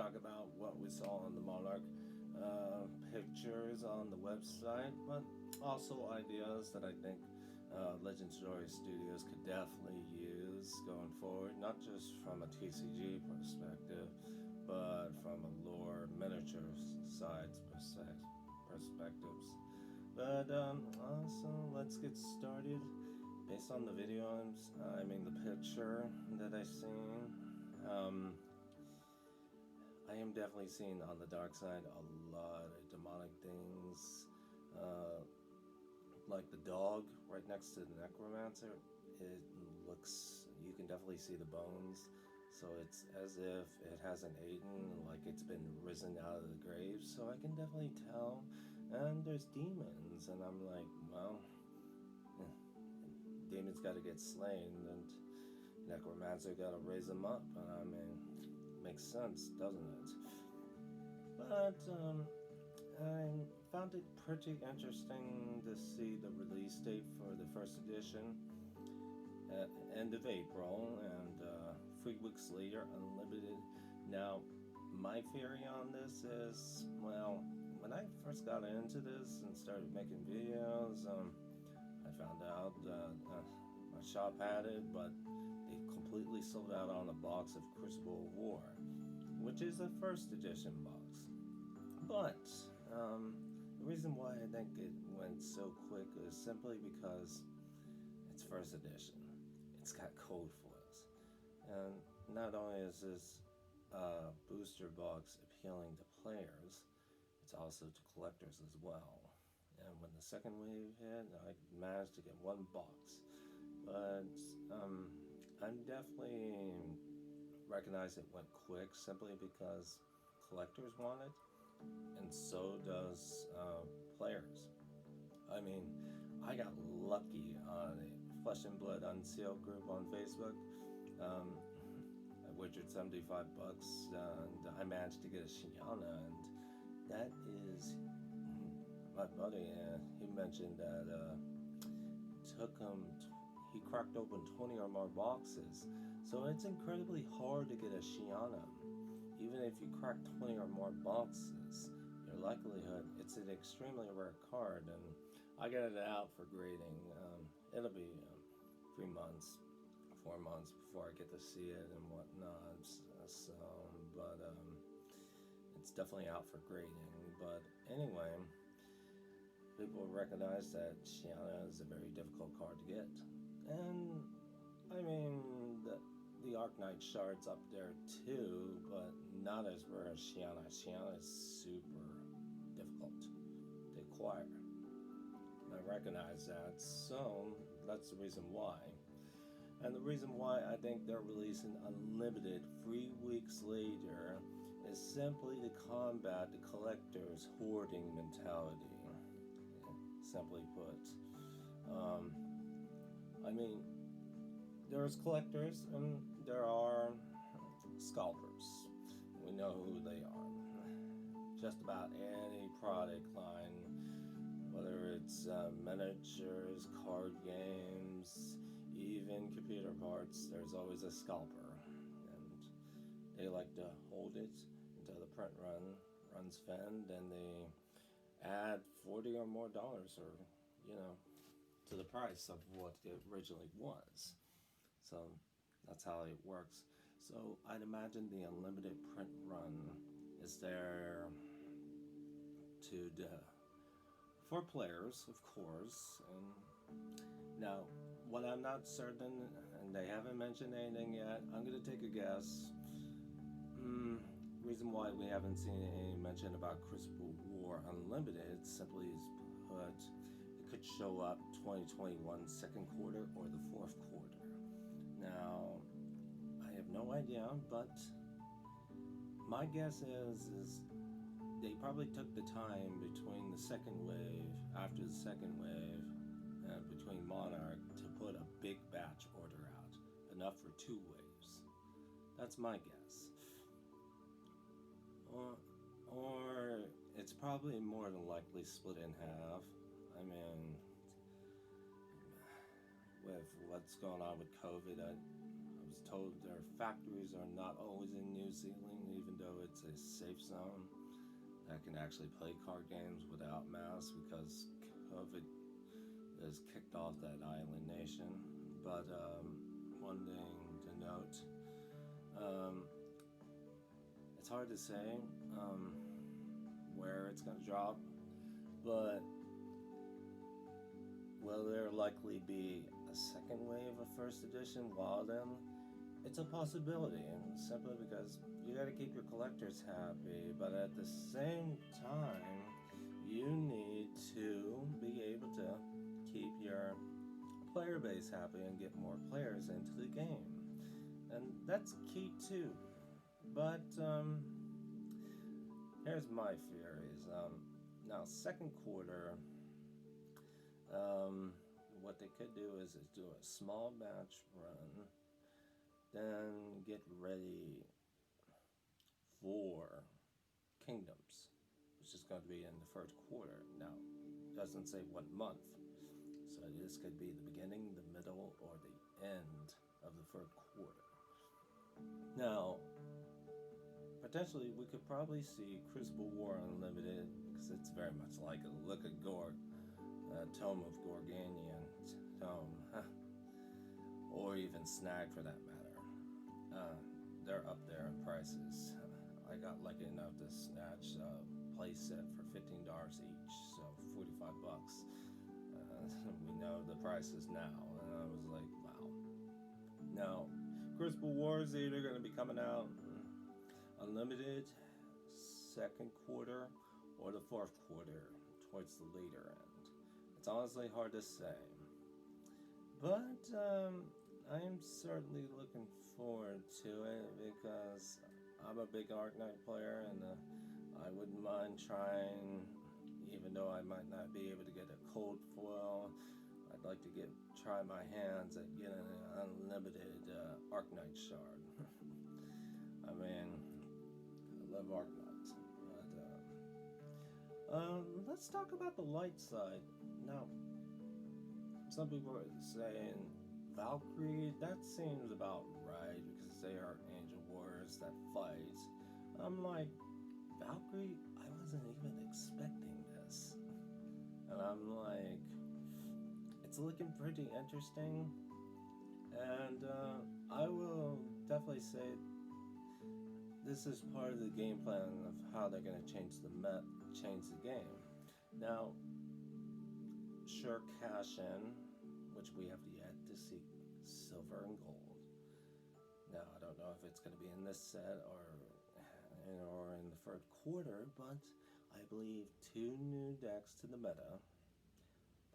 talk about what we saw on the Monarch pictures on the website, but also ideas that I think Legend Story Studios could definitely use going forward, not just from a TCG perspective, but from a lore miniature sides perspectives. But also, let's get started. Based on the video, the picture that I seen, I am definitely seeing on the dark side a lot of demonic things, like the dog right next to the necromancer. It looks, you can definitely see the bones, so it's as if it hasn't eaten, like it's been risen out of the grave, so I can definitely tell. And there's demons, and I'm like, well, demons got to get slain, and necromancer got to raise them up. And I mean, makes sense, doesn't it? But I found it pretty interesting to see the release date for the first edition at end of April, and 3 weeks later, unlimited. Now, my theory on this is, well, when I first got into this and started making videos, I found out my shop had it, but they completely sold out on a box of Crucible of War, which is a first edition box. But the reason why I think it went so quick is simply because it's first edition. It's got code foils, and not only is this booster box appealing to players, it's also to collectors as well. And when the second wave hit, I managed to get one box. But I'm definitely recognize it went quick simply because collectors want it, and so does players. I mean, I got lucky on a Flesh and Blood Unsealed group on Facebook. I wagered $75, and I managed to get a Shiana, and that is my buddy. He mentioned that took him. He cracked open 20 or more boxes, so it's incredibly hard to get a Shiana. Even if you crack 20 or more boxes, your likelihood, it's an extremely rare card, and I got it out for grading. It'll be 3 months, 4 months before I get to see it and whatnot. So, but it's definitely out for grading. But anyway, people recognize that Shiana is a very difficult card to get. And I mean, the Arknight Shard's up there too, but not as rare as Shiana. Shiana is super difficult to acquire. And I recognize that, so that's the reason why. And the reason why I think they're releasing Unlimited 3 weeks later is simply to combat the collector's hoarding mentality, simply put. I mean, there's collectors and there are scalpers. We know who they are. Just about any product line, whether it's miniatures, card games, even computer parts, there's always a scalper. And they like to hold it until the print runs thin, and they add $40 or more, or, to the price of what it originally was. So that's how it works. So I'd imagine the unlimited print run is there for players, of course. And now, what I'm not certain, and they haven't mentioned anything yet, I'm going to take a guess. Reason why we haven't seen any mention about Crucible War Unlimited simply is put, it could show up 2021 second quarter or the fourth quarter. Now, I have no idea, but my guess is they probably took the time between the second wave, after the second wave, and between Monarch to put a big batch order out, enough for 2 waves. That's my guess. Or it's probably more than likely split in half. I mean, with what's going on with COVID, I was told their factories are not always in New Zealand, even though it's a safe zone that can actually play card games without masks because COVID has kicked off that island nation. But one thing to note, it's hard to say where it's going to drop, but will there likely be a second wave of first edition Wild M? It's a possibility, and simply because you got to keep your collectors happy, but at the same time, you need to be able to keep your player base happy and get more players into the game, and that's key too. But here's my theories. Now, second quarter, what they could do is do a small batch run, then get ready for Kingdoms, which is going to be in the first quarter. Now, it doesn't say what month, so this could be the beginning, the middle, or the end of the first quarter. Now, potentially, we could probably see Crucible War Unlimited, because it's very much like a look at Gore, Tome of Gorganian Tome, or even Snag for that matter. They're up there in prices. I got lucky enough to snatch a play set for $15 each, so $45. We know the prices now, and I was like, wow. Now, Crucible War is either going to be coming out Unlimited second quarter or the fourth quarter towards the later end. It's honestly hard to say, but I am certainly looking forward to it because I'm a big Arknight player, and I wouldn't mind trying, even though I might not be able to get a cold foil. I'd like to try my hands at getting an unlimited Arknight shard. I mean, I love Arknight, but let's talk about the light side. Now, some people are saying Valkyrie, that seems about right because they are angel warriors that fight. I'm like, Valkyrie, I wasn't even expecting this. And I'm like, it's looking pretty interesting. And I will definitely say this is part of the game plan of how they're going to change the game. Now, sure, cash in, which we have yet to see silver and gold. Now, I don't know if it's going to be in this set or in the third quarter, but I believe 2 new decks to the meta,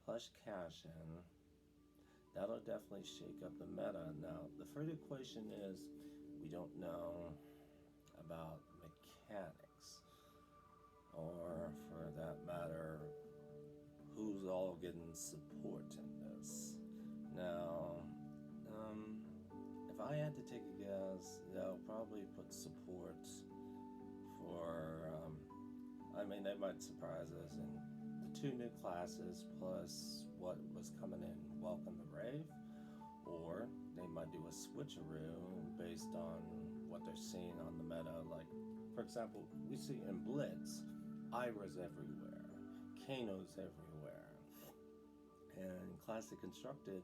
plus cash in, that'll definitely shake up the meta. Now, the third equation is we don't know about mechanics, or for that matter, who's all getting support in this. Now, if I had to take a guess, they'll probably put support for, they might surprise us in the 2 new classes plus what was coming in Welcome the Rave, or they might do a switcheroo based on what they're seeing on the meta. Like, for example, we see in Blitz, Ira's everywhere, Kano's everywhere, and Classic Constructed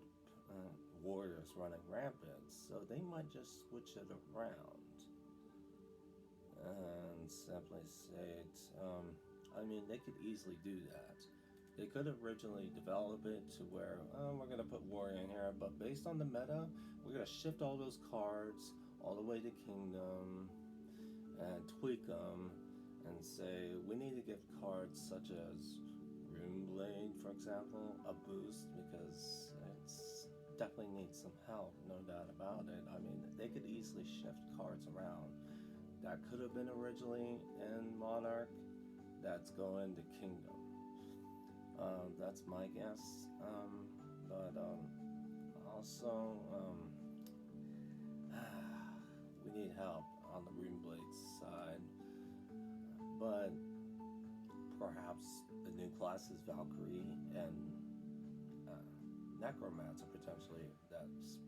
Warriors running rampant, so they might just switch it around and simply say it. They could easily do that. They could originally develop it to where we're going to put Warrior in here, but based on the meta, we're going to shift all those cards all the way to Kingdom and tweak them and say we need to give cards such as Runeblade, for example, a boost because it's definitely needs some help, no doubt about it. They could easily shift cards around. That could have been originally in Monarch, that's going to Kingdom. That's my guess. But also, we need help on the Runeblade side. But perhaps the new classes, Valkyrie and Necromancer, potentially. That's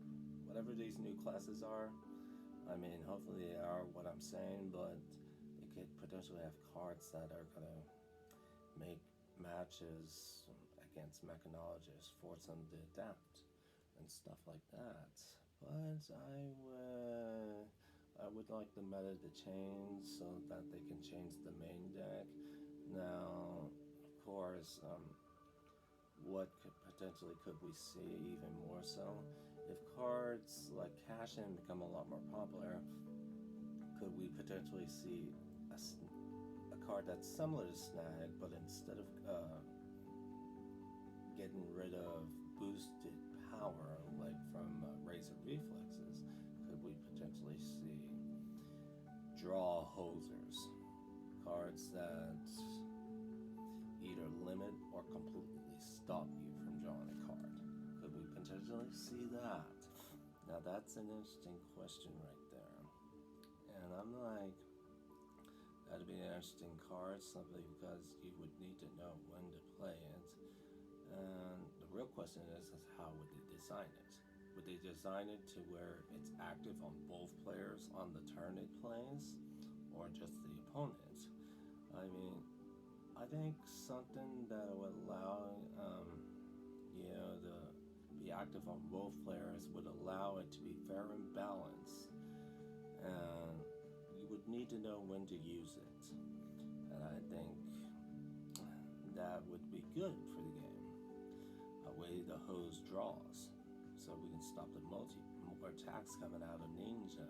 whatever these new classes are. I mean, hopefully they are what I'm saying, but it could potentially have cards that are gonna make matches against mechanologists, force them to adapt and stuff like that. But I would like the meta to change so that they can change the main deck. Now, of course, what could we see even more so? If cards like Cash In become a lot more popular, could we potentially see a card that's similar to Snag, but instead of getting rid of boosted power, like from Razor Reflexes, could we potentially see draw hosers, cards that either limit or completely stop you from drawing a card? Could we potentially see that? Now that's an interesting question right there. And I'm like, that'd be an interesting card simply because you would need to know when to play it. And the real question is how would they design it? Would they design it to where it's active on both players on the turn it plays, or just the opponent? I mean, I think something that would allow, to be active on both players would allow it to be fair and balanced, and you would need to know when to use it. And I think that would be good for the game. Away the hose draws, so we can stop the more attacks coming out of Ninja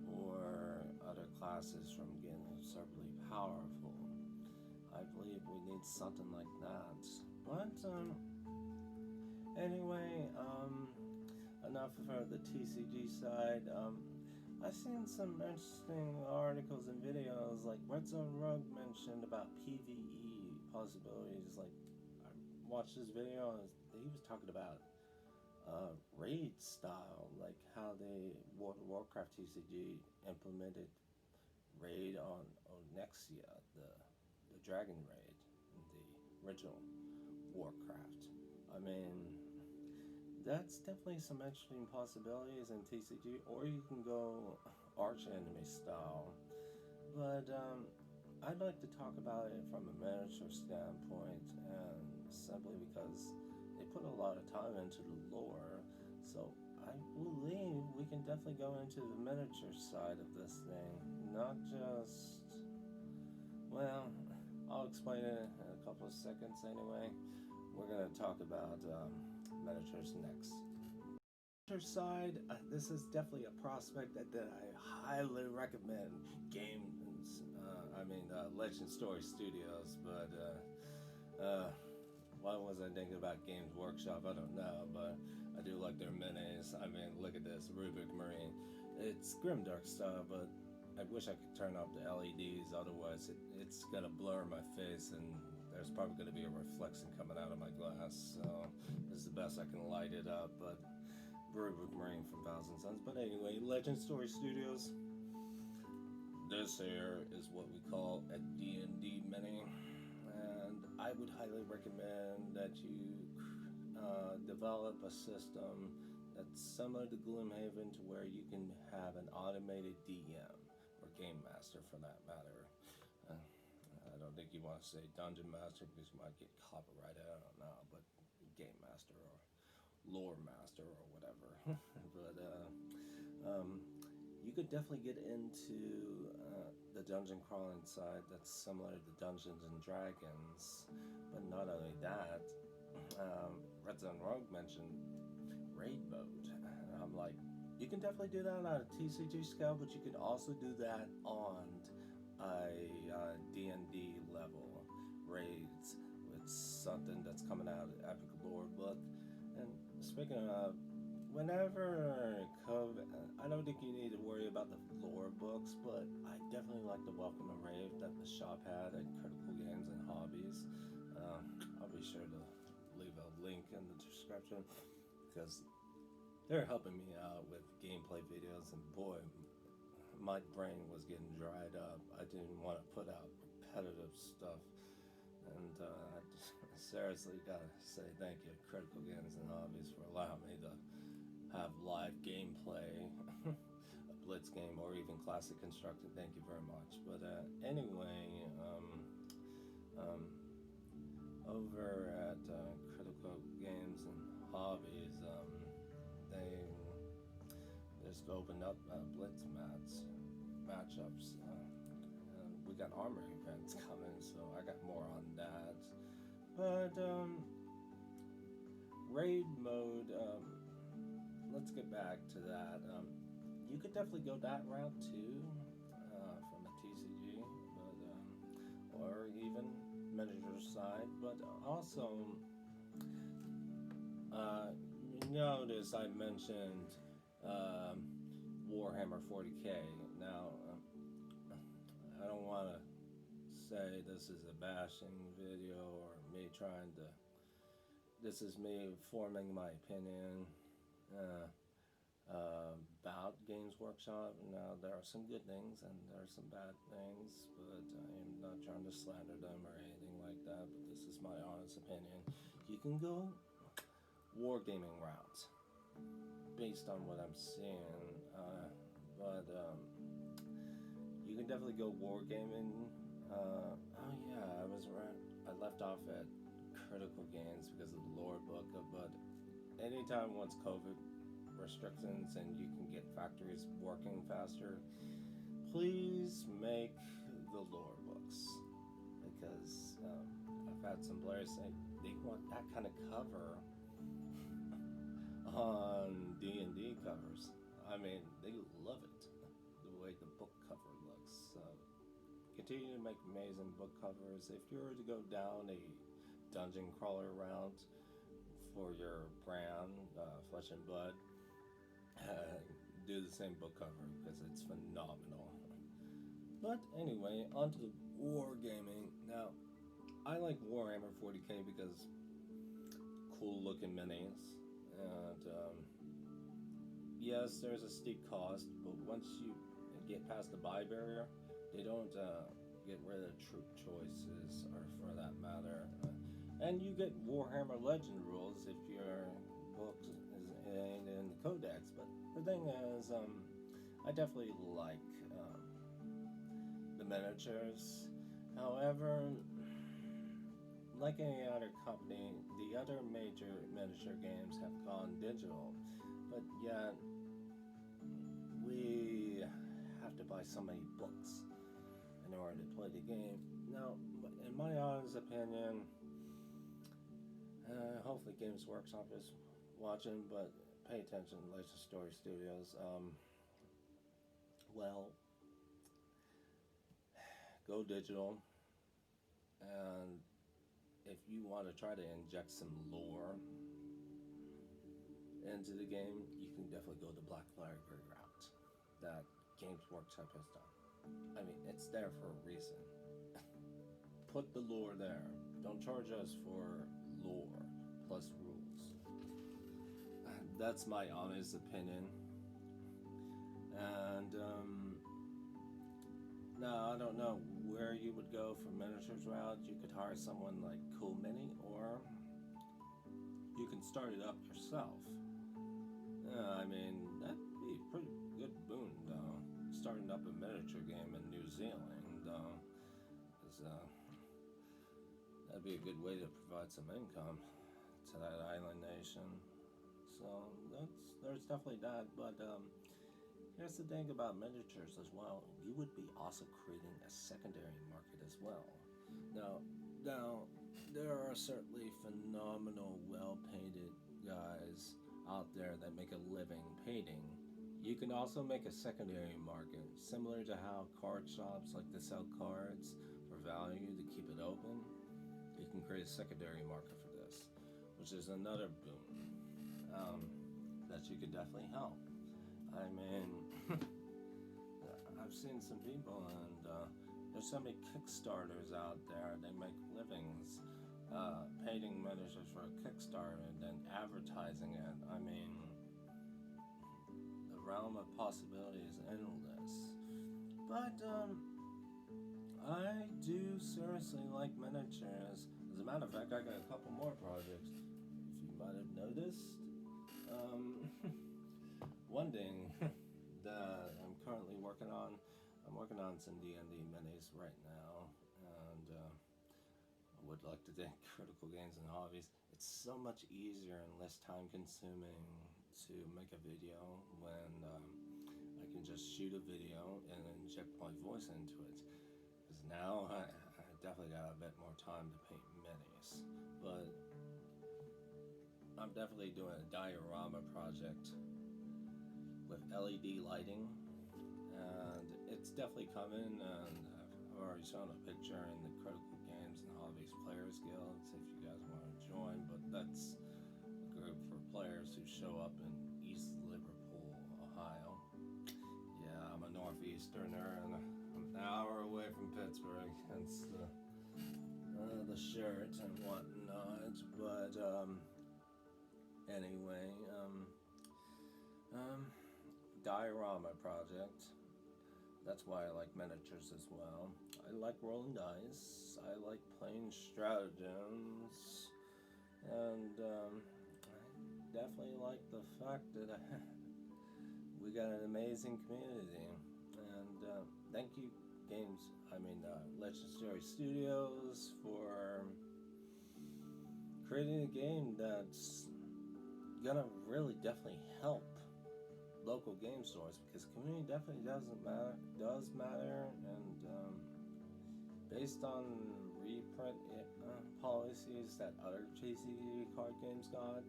or other classes from getting absurdly powerful. I believe we need something like that. But anyway, enough for the TCG side. I've seen some interesting articles and videos, like Red Zone Rogue mentioned about PvE possibilities. Like, I watched this video and he was talking about raid style, like how they World of Warcraft TCG implemented raid on Onyxia, the dragon raid in the original Warcraft. I mean, that's definitely some interesting possibilities in TCG, or you can go arch enemy style. But I'd like to talk about it from a miniature standpoint, and simply because they put a lot of time into the lore, so I believe we can definitely go into the miniature side of this thing, not just, well, I'll explain it in a couple of seconds anyway. We're going to talk about miniatures next. Miniature side, this is definitely a prospect that I highly recommend. Legend Story Studios, but why was I thinking about Games Workshop? I don't know, but I do like their minis. I mean, look at this, Rubik Marine. It's grimdark style, but I wish I could turn off the LEDs, otherwise it's gonna blur my face and there's probably gonna be a reflection coming out of my glass, so this is the best I can light it up. But Rubik Marine from Thousand Suns. But anyway, Legend Story Studios. This here is what we call a D&D mini, and I would highly recommend that you develop a system that's similar to Gloomhaven, to where you can have an automated DM, or Game Master for that matter. I don't think you want to say Dungeon Master because you might get copyrighted, I don't know, but Game Master or Lore Master or whatever. But you could definitely get into the dungeon crawling side that's similar to Dungeons and Dragons. But not only that, Red Zone Rogue mentioned raid mode, and I'm like, you can definitely do that on a TCG scale, but you can also do that on a D&D level raids with something that's coming out of the Epic Lore book. And speaking of, whenever COVID, I don't think you need to worry about the lore books, but I definitely like the Welcome and Rave that the shop had at Critical Games and Hobbies. I'll be sure to leave a link in the description because they're helping me out with gameplay videos, and boy, my brain was getting dried up. I didn't want to put out repetitive stuff, and I seriously gotta say thank you to Critical Games and Hobbies for allowing me to have live gameplay Blitz game or even Classic Constructed. Thank you very much. But anyway, over at Critical Games and Hobbies, they just opened up Blitz matchups. We got armor events coming, so I got more on that. But raid mode, let's get back to that. You could definitely go that route too, from a TCG, but or even miniature side. But also, notice I mentioned Warhammer 40k. Now, I don't want to say this is a bashing video or me trying to. This is me forming my opinion about Games Workshop. Now, there are some good things and there are some bad things, but I am not trying to slander them or anything like that. But this is my honest opinion. You can go wargaming route based on what I'm seeing, but you can definitely go wargaming. Oh yeah, I left off at Critical Games because of the lore book, but anytime once COVID restrictions and you can get factories working faster, please make the lore books, because I've had some players say they want that kind of cover on D&D covers. I mean, they love it, the way the book cover looks. Continue to make amazing book covers. If you were to go down a dungeon crawler route for your brand, Flesh and Blood, do the same book cover because it's phenomenal. But anyway, on to wargaming. Now, I like Warhammer 40k because cool looking minis, and yes, there's a steep cost, but once you get past the buy barrier, they don't get rid of troop choices, or for that matter. And you get Warhammer Legend rules if your book ain't in the codex. But the thing is, I definitely like the miniatures. However, like any other company, the other major miniature games have gone digital. But yet, we have to buy so many books in order to play the game. Now, in my honest opinion, hopefully Games Workshop is watching, but pay attention, Licensed Story Studios. Well, go digital, and if you want to try to inject some lore into the game, you can definitely go the Black Library route that Games Workshop has done. I mean, it's there for a reason. Put the lore there. Don't charge us for lore plus rules. That's my honest opinion. And now I don't know where you would go for miniatures route. You could hire someone like Cool Mini, or you can start it up yourself. I mean, that'd be a pretty good boon, though. Starting up a miniature game in New Zealand, that'd be a good way to provide some income to that island nation. So there's definitely that. But here's the thing about miniatures as well. You would be also creating a secondary market as well. Now there are certainly phenomenal, well-painted guys out there that make a living painting. You can also make a secondary market, similar to how card shops like to sell cards for value to keep it open. You can create a secondary market for this, which is another boon that you could definitely help. I mean, I've seen some people, and there's so many Kickstarters out there. They make livings painting miniatures for a Kickstarter and then advertising it. I mean, the realm of possibility is endless. But I do seriously like miniatures. As a matter of fact, I got a couple more projects. If you might have noticed, one thing that I'm currently working on. I'm working on some D&D minis right now, and I would like to thank Critical Games and Hobbies. It's so much easier and less time consuming to make a video when I can just shoot a video and inject my voice into it. Because now I definitely got a bit more time to paint minis, but I'm definitely doing a diorama project with LED lighting, and it's definitely coming, and I've already shown a picture in the Critical Games and Hobbies Players Guild if you guys want to join, but that's a group for players who show up in East Liverpool, Ohio. Yeah, I'm a Northeasterner, and I'm an hour away from Pittsburgh, hence the shirt and whatnot, but anyway, diorama project. That's why I like miniatures as well. I like rolling dice. I like playing stratagems, and I definitely like the fact that we got an amazing community. And thank you, Legendary Studios, for creating a game that's gonna really definitely help local game stores, because community definitely does matter, and based on reprint policies that other TCG card games got,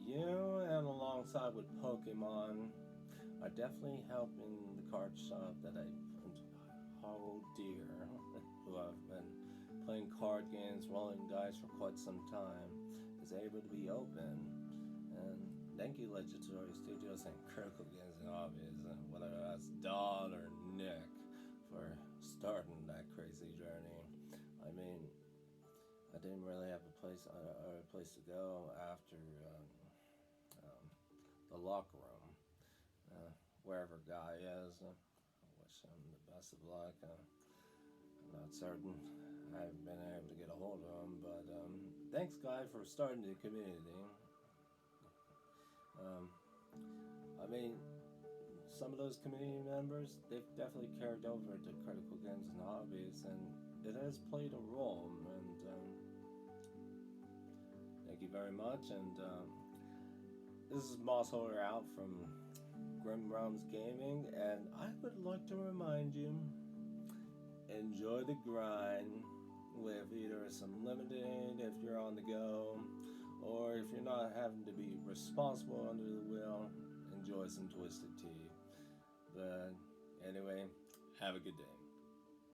you and alongside with Pokemon are definitely helping the card shop that I hold dear, who have been playing card games, rolling dice for quite some time, is able to be open. And thank you, Legendary Studios and Critical Games and Hobbies, and whether that's Don or Nick, for starting that crazy journey. I mean, I didn't really have a place to go after the locker room, wherever Guy is. I wish him the best of luck. I'm not certain I haven't been able to get a hold of him, but thanks, Guy, for starting the community. I mean, some of those community members, they've definitely carried over to Critical Games and Hobbies, and it has played a role, and thank you very much. And this is Moss Holder out from Grim Realms Gaming, and I would like to remind you, enjoy the grind with either some limited if you're on the go, or if you're not having to be responsible under the wheel, enjoy some Twisted Tea. But anyway, have a good day.